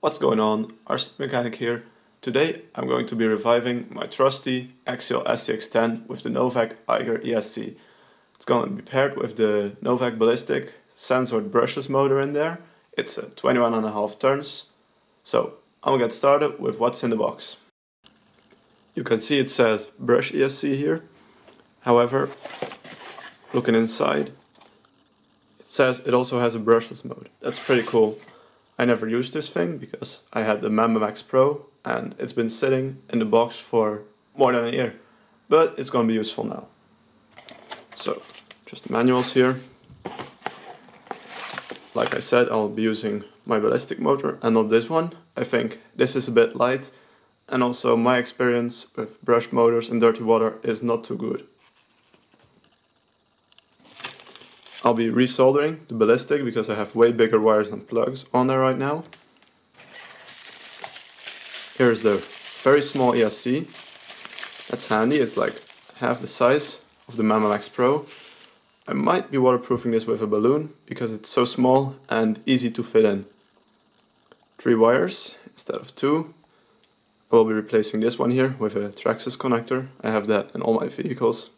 What's going on? RC Mechanic here. Today I'm going to be reviving my trusty Axial SCX10 with the Novak Eiger ESC. It's going to be paired with the Novak Ballistic sensored brushless motor in there. It's a 21.5 turns. So I'll get started with what's in the box. You can see it says brush ESC here. However, looking inside, it says it also has a brushless mode. That's pretty cool. I never used this thing because I had the Mamba Max Pro and it's been sitting in the box for more than a year. But it's going to be useful now. So, just the manuals here. Like I said, I'll be using my ballistic motor and not this one. I think this is a bit light, and also my experience with brush motors in dirty water is not too good. I'll be resoldering the ballistic because I have way bigger wires and plugs on there right now. Here's the very small ESC. That's handy, it's like half the size of the Mamba Max Pro. I might be waterproofing this with a balloon because it's so small and easy to fit in. 3 wires instead of 2. I will be replacing this one here with a Traxxas connector. I have that in all my vehicles.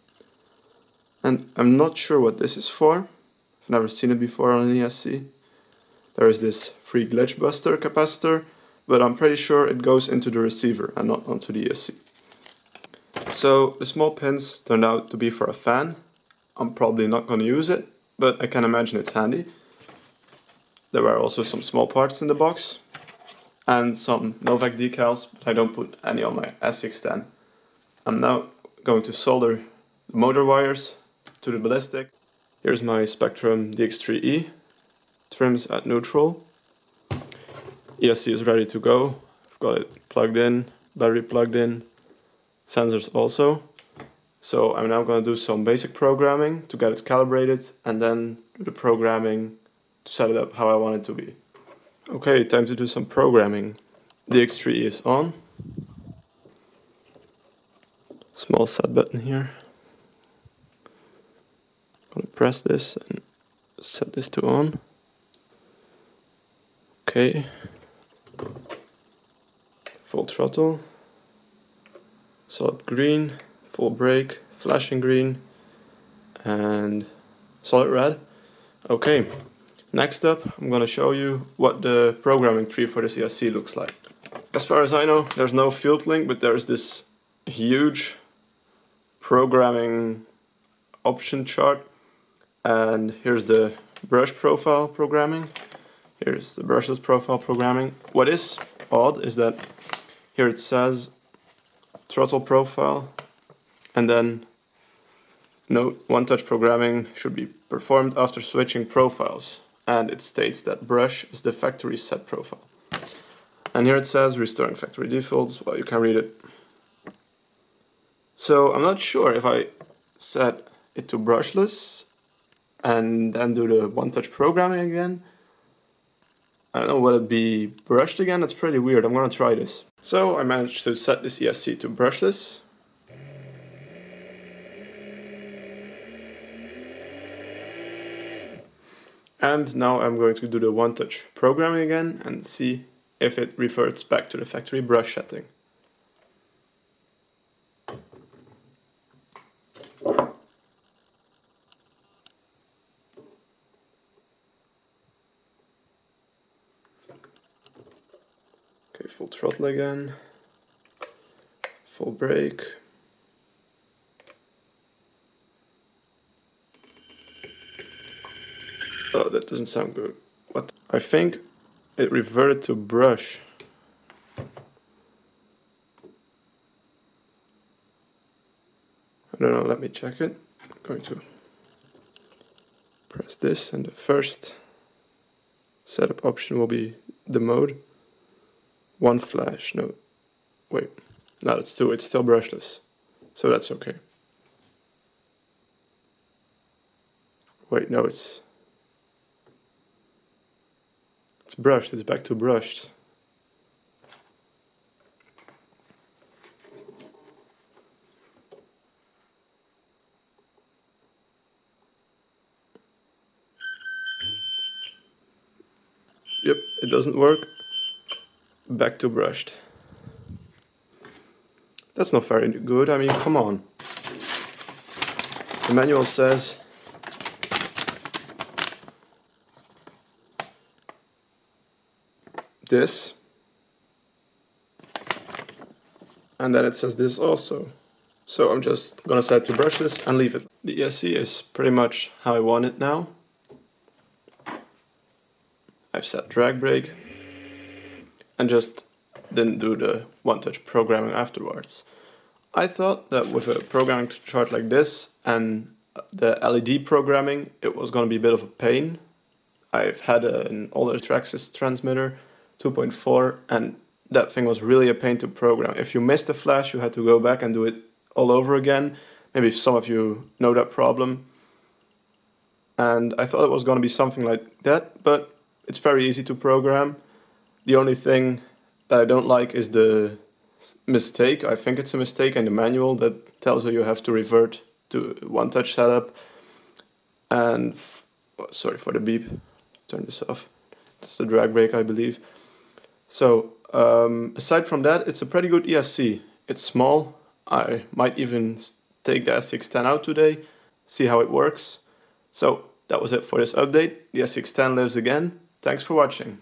And I'm not sure what this is for. I've never seen it before on an ESC. There is this free glitch buster capacitor, but I'm pretty sure it goes into the receiver and not onto the ESC. So the small pins turned out to be for a fan. I'm probably not going to use it, but I can imagine it's handy. There were also some small parts in the box and some Novak decals, but I don't put any on my SCX10. I'm now going to solder the motor wires to the ballistic. Here's my Spectrum DX3E, trims at neutral. ESC is ready to go. I've got it plugged in, battery plugged in, sensors also. So I'm now going to do some basic programming to get it calibrated and then do the programming to set it up how I want it to be. Okay, time to do some programming. DX3E is on. Small set button here. I'm going to press this and set this to on. Okay. Full throttle. Solid green. Full brake. Flashing green. And solid red. Okay. Next up, I'm going to show you what the programming tree for this ESC looks like. As far as I know, there's no field link, but there's this huge programming option chart. And here's the brush profile programming. Here's the brushless profile programming. What is odd is that here it says throttle profile, and then note one-touch programming should be performed after switching profiles. And it states that brush is the factory set profile. And here it says restoring factory defaults. Well, you can read it. So I'm not sure if I set it to brushless and then do the one-touch programming again. I don't know, will it be brushed again? That's pretty weird. I'm gonna try this. So I managed to set this ESC to brushless. And now I'm going to do the one-touch programming again and see if it reverts back to the factory brush setting. Okay, full throttle again, full brake. Oh, that doesn't sound good. What? I think it reverted to brush. I don't know, let me check it. I'm going to press this and the first setup option will be the mode. One flash, no, wait, no, that's two, it's still brushless, so that's okay. Wait, no, it's brushed, it's back to brushed. Yep, it doesn't work. back to brushed. That's not very good, I mean, come on. The manual says this, and then it says this also. So I'm just gonna set to brushless and leave it. The ESC is pretty much how I want it now. I've set drag brake and just didn't do the one-touch programming afterwards. I thought that with a programming chart like this and the LED programming, it was going to be a bit of a pain. I've had an older Traxxas transmitter, 2.4, and that thing was really a pain to program. If you missed a flash, you had to go back and do it all over again. Maybe some of you know that problem. And I thought it was going to be something like that, but it's very easy to program. The only thing that I don't like is the mistake. I think it's a mistake in the manual that tells you have to revert to one-touch setup. And sorry for the beep, turn this off. It's the drag brake, I believe. So aside from that, it's a pretty good ESC. It's small. I might even take the SCX10 out today, see how it works. So that was it for this update. The SCX10 lives again. Thanks for watching.